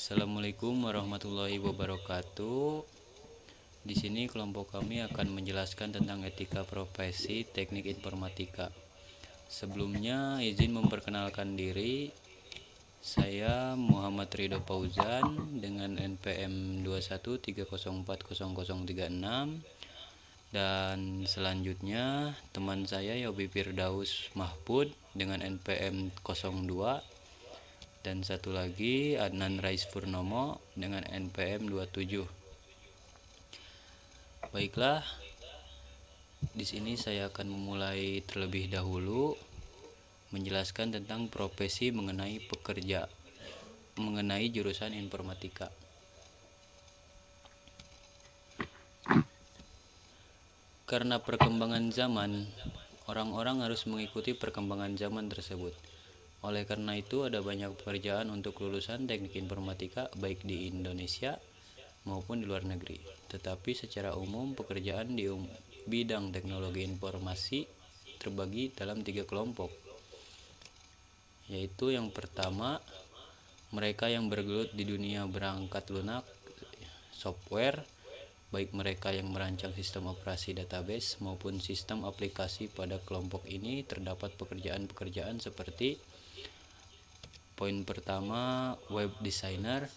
Assalamualaikum warahmatullahi wabarakatuh. Di sini kelompok kami akan menjelaskan tentang etika profesi teknik informatika. Sebelumnya izin memperkenalkan diri. Saya Muhammad Ridho Fauzan dengan NPM 213040036 dan selanjutnya teman saya Yobi Firdaus Mahfud dengan NPM 02 dan satu lagi Adnan Rais Purnomo dengan NPM 27. Baiklah, di sini saya akan memulai terlebih dahulu menjelaskan tentang profesi mengenai jurusan informatika. Karena perkembangan zaman, orang-orang harus mengikuti perkembangan zaman tersebut. Oleh karena itu, ada banyak pekerjaan untuk lulusan teknik informatika baik di Indonesia maupun di luar negeri. Tetapi secara umum, pekerjaan di bidang teknologi informasi terbagi dalam 3 kelompok, yaitu yang pertama, mereka yang bergelut di dunia perangkat lunak software, baik mereka yang merancang sistem operasi database maupun sistem aplikasi. Pada kelompok ini terdapat pekerjaan-pekerjaan seperti poin pertama, web designer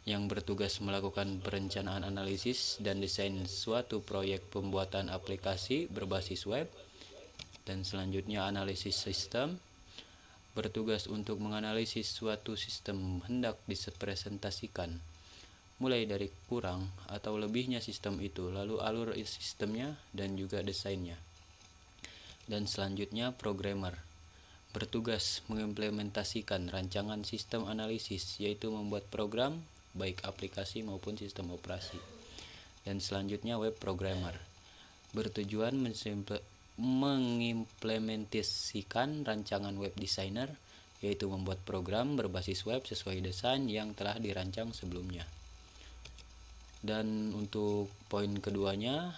yang bertugas melakukan perencanaan, analisis, dan desain suatu proyek pembuatan aplikasi berbasis web. Dan selanjutnya analisis sistem, bertugas untuk menganalisis suatu sistem hendak dipresentasikan, mulai dari kurang atau lebihnya sistem itu, lalu alur sistemnya dan juga desainnya. Dan selanjutnya programmer, bertugas mengimplementasikan rancangan sistem analisis, yaitu membuat program baik aplikasi maupun sistem operasi. Dan selanjutnya web programmer, bertujuan mengimplementasikan rancangan web designer, yaitu membuat program berbasis web sesuai desain yang telah dirancang sebelumnya. Dan untuk poin keduanya,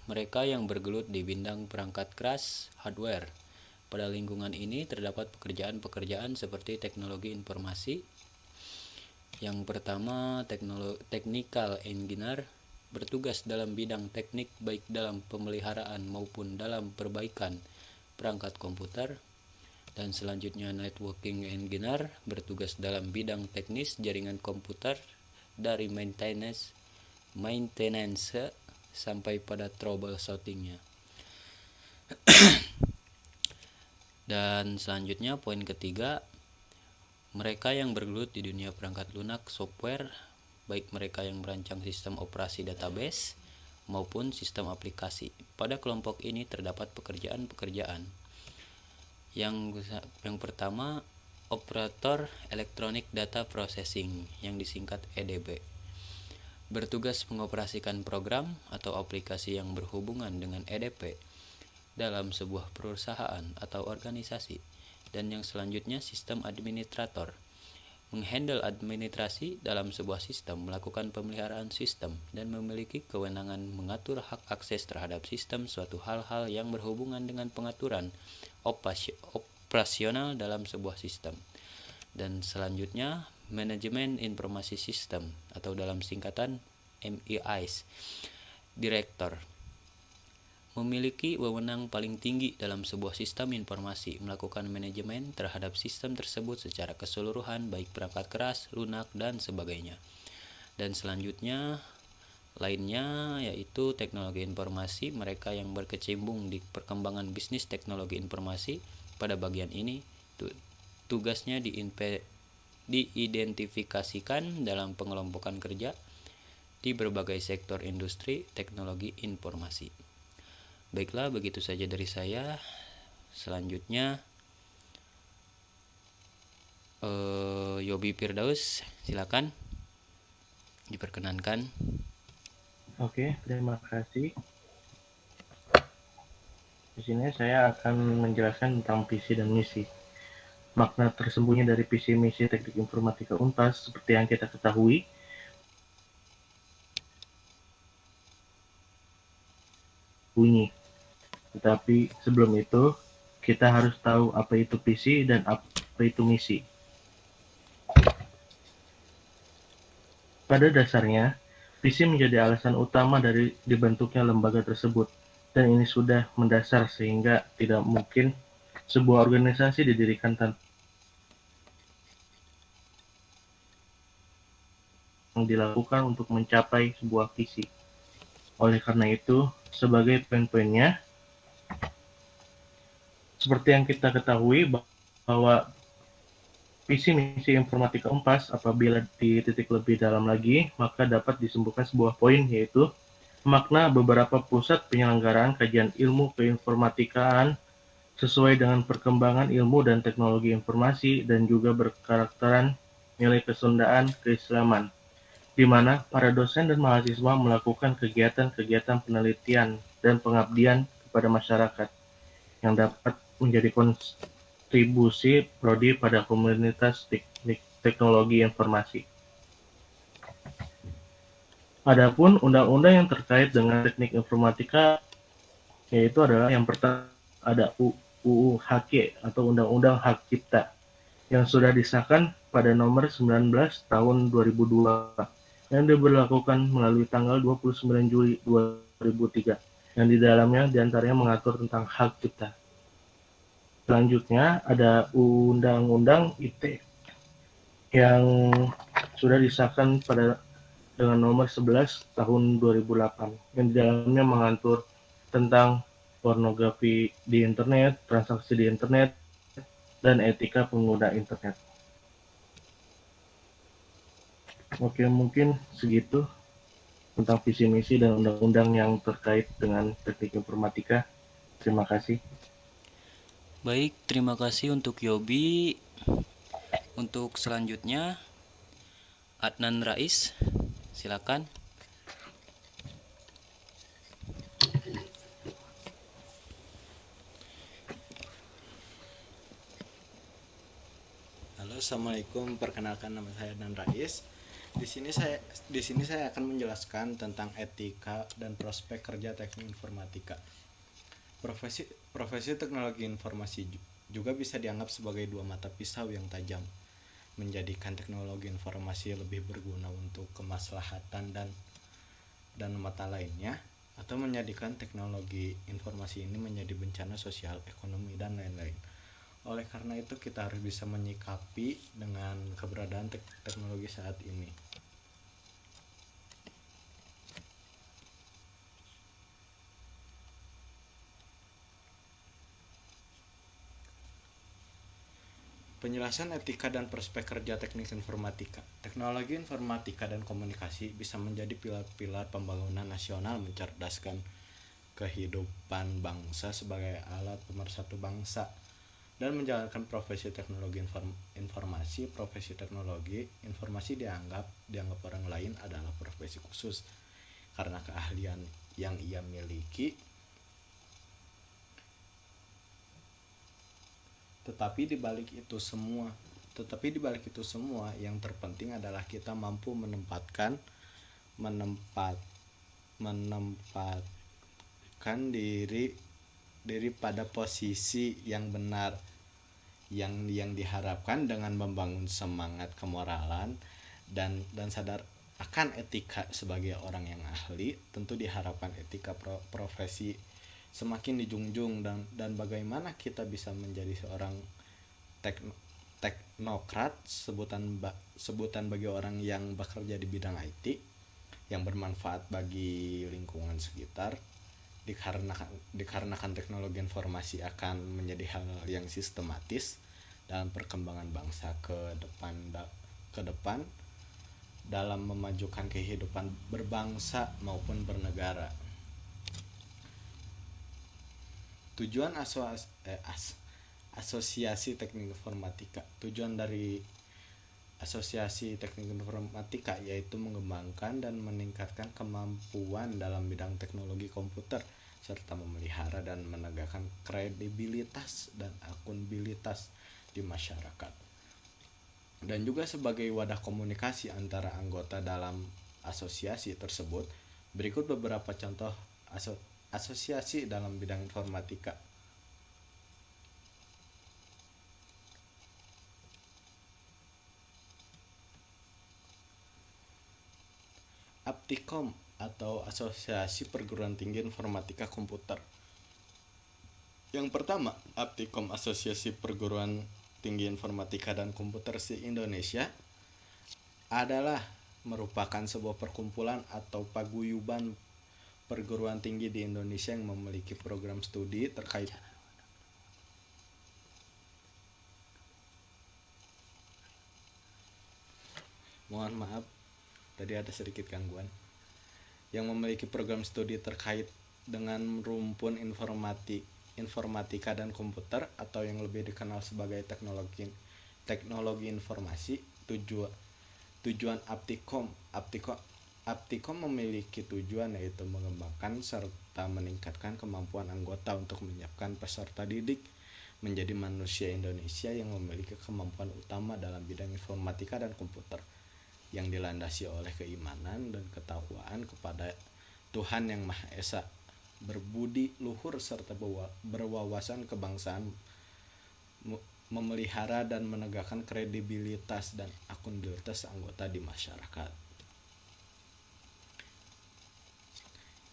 mereka yang bergelut di bidang perangkat keras hardware. Pada lingkungan ini terdapat pekerjaan-pekerjaan seperti teknologi informasi. Yang pertama, technical engineer, bertugas dalam bidang teknik baik dalam pemeliharaan maupun dalam perbaikan perangkat komputer. Dan selanjutnya networking engineer, bertugas dalam bidang teknis jaringan komputer dari maintenance sampai pada troubleshootingnya. Dan selanjutnya poin ketiga, mereka yang bergelut di dunia perangkat lunak software, baik mereka yang merancang sistem operasi database maupun sistem aplikasi. Pada kelompok ini terdapat pekerjaan-pekerjaan. Yang pertama, operator electronic data processing yang disingkat EDP, bertugas mengoperasikan program atau aplikasi yang berhubungan dengan EDP dalam sebuah perusahaan atau organisasi. Dan yang selanjutnya, sistem administrator, menghandle administrasi dalam sebuah sistem, melakukan pemeliharaan sistem, dan memiliki kewenangan mengatur hak akses terhadap sistem suatu hal-hal yang berhubungan dengan pengaturan operasional dalam sebuah sistem. Dan selanjutnya, manajemen informasi sistem atau dalam singkatan MEIS, direktur, memiliki wewenang paling tinggi dalam sebuah sistem informasi, melakukan manajemen terhadap sistem tersebut secara keseluruhan, baik perangkat keras, lunak, dan sebagainya. Dan selanjutnya lainnya yaitu teknologi informasi, mereka yang berkecimpung di perkembangan bisnis teknologi informasi. Pada bagian ini tugasnya diidentifikasikan dalam pengelompokan kerja di berbagai sektor industri teknologi informasi. Baiklah, begitu saja dari saya. Selanjutnya Yobi Firdaus, silakan diperkenankan. Oke, terima kasih. Di sini saya akan menjelaskan tentang visi dan misi. Makna tersembunyi dari visi misi teknik informatika Unpas seperti yang kita ketahui, bunyi. Tetapi sebelum itu, kita harus tahu apa itu visi dan apa itu misi. Pada dasarnya, visi menjadi alasan utama dari dibentuknya lembaga tersebut, dan ini sudah mendasar sehingga tidak mungkin sebuah organisasi didirikan tanpa yang dilakukan untuk mencapai sebuah visi. Oleh karena itu, sebagai poin-poinnya, seperti yang kita ketahui bahwa visi misi informatika UNPAS apabila dititik lebih dalam lagi, maka dapat disebutkan sebuah poin yaitu makna beberapa pusat penyelenggaraan kajian ilmu keinformatikaan sesuai dengan perkembangan ilmu dan teknologi informasi dan juga berkarakteran nilai kesundaan keislaman, di mana para dosen dan mahasiswa melakukan kegiatan-kegiatan penelitian dan pengabdian kepada masyarakat yang dapat menjadi kontribusi prodi pada komunitas teknologi informasi. Adapun undang-undang yang terkait dengan teknik informatika yaitu adalah yang pertama ada UU HK atau Undang-Undang Hak Cipta yang sudah disahkan pada nomor 19 tahun 2002 yang diberlakukan melalui tanggal 29 Juli 2003 yang di dalamnya diantaranya mengatur tentang hak cipta. Selanjutnya ada Undang-Undang ITE yang sudah disahkan pada dengan nomor 11 tahun 2008 yang di dalamnya mengatur tentang pornografi di internet, transaksi di internet, dan etika pengguna internet. Oke, mungkin segitu tentang visi misi dan undang-undang yang terkait dengan teknik informatika. Terima kasih. Baik, terima kasih untuk Yobi. Untuk selanjutnya Adnan Rais, silakan. Halo, assalamualaikum. Perkenalkan, nama saya Adnan Rais. Di sini saya akan menjelaskan tentang etika dan prospek kerja teknik informatika. Profesi teknologi informasi juga bisa dianggap sebagai dua mata pisau yang tajam, menjadikan teknologi informasi lebih berguna untuk kemaslahatan dan mata lainnya, atau menjadikan teknologi informasi ini menjadi bencana sosial, ekonomi, dan lain-lain. Oleh karena itu, kita harus bisa menyikapi dengan keberadaan teknologi saat ini. Penjelasan etika dan prospek kerja teknik informatika. Teknologi informatika dan komunikasi bisa menjadi pilar-pilar pembangunan nasional, mencerdaskan kehidupan bangsa sebagai alat pemersatu bangsa, dan menjalankan profesi teknologi informasi. Profesi teknologi informasi dianggap orang lain adalah profesi khusus karena keahlian yang ia miliki. Tetapi di balik itu semua yang terpenting adalah kita mampu menempatkan diri pada posisi yang benar, yang diharapkan dengan membangun semangat kemoralan dan sadar akan etika sebagai orang yang ahli. Tentu diharapkan etika profesi semakin dijunjung dan bagaimana kita bisa menjadi seorang teknokrat, sebutan bagi orang yang bekerja di bidang IT yang bermanfaat bagi lingkungan sekitar, dikarenakan teknologi informasi akan menjadi hal yang sistematis dalam perkembangan bangsa ke depan dalam memajukan kehidupan berbangsa maupun bernegara. Tujuan Asosiasi Teknik Informatika. Tujuan dari Asosiasi Teknik Informatika yaitu mengembangkan dan meningkatkan kemampuan dalam bidang teknologi komputer serta memelihara dan menegakkan kredibilitas dan akuntabilitas di masyarakat. Dan juga sebagai wadah komunikasi antara anggota dalam asosiasi tersebut, berikut beberapa contoh asosiasi dalam bidang informatika. Aptikom atau Asosiasi Perguruan Tinggi Informatika Komputer. Yang pertama, Aptikom Asosiasi Perguruan Tinggi Informatika dan Komputer se-Indonesia adalah merupakan sebuah perkumpulan atau paguyuban perguruan tinggi di Indonesia yang memiliki program studi terkait Mohon maaf, tadi ada sedikit gangguan. Yang memiliki program studi terkait dengan rumpun informatika dan komputer atau yang lebih dikenal sebagai teknologi informasi. Tujuan Aptikom memiliki tujuan yaitu mengembangkan serta meningkatkan kemampuan anggota untuk menyiapkan peserta didik menjadi manusia Indonesia yang memiliki kemampuan utama dalam bidang informatika dan komputer, yang dilandasi oleh keimanan dan ketakwaan kepada Tuhan Yang Maha Esa, berbudi luhur serta berwawasan kebangsaan, memelihara dan menegakkan kredibilitas dan akuntabilitas anggota di masyarakat.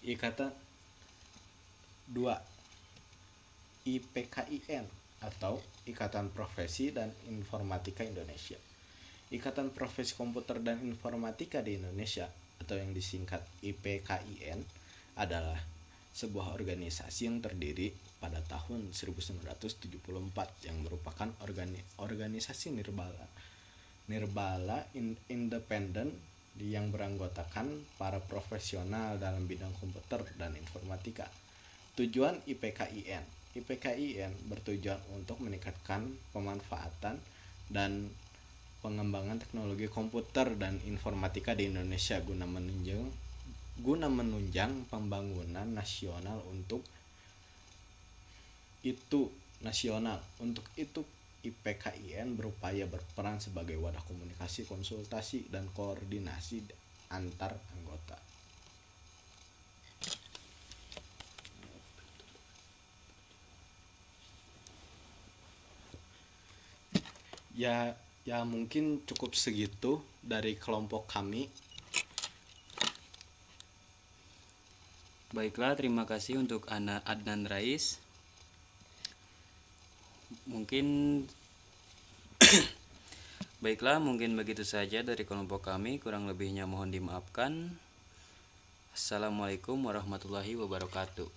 Ikatan 2. IPKIN atau Ikatan Profesi dan Informatika Indonesia. Ikatan Profesi Komputer dan Informatika di Indonesia atau yang disingkat IPKIN adalah sebuah organisasi yang terdiri pada tahun 1974 yang merupakan organisasi nirbala independen yang beranggotakan para profesional dalam bidang komputer dan informatika. Tujuan IPKIN bertujuan untuk meningkatkan pemanfaatan dan pengembangan teknologi komputer dan informatika di Indonesia guna menunjang pembangunan nasional. Untuk itu IPKIN berupaya berperan sebagai wadah komunikasi, konsultasi, dan koordinasi antar anggota. Ya mungkin cukup segitu dari kelompok kami. Baiklah, terima kasih untuk Adnan Rais. Baiklah, mungkin begitu saja dari kelompok kami, kurang lebihnya mohon dimaafkan. Assalamualaikum warahmatullahi wabarakatuh.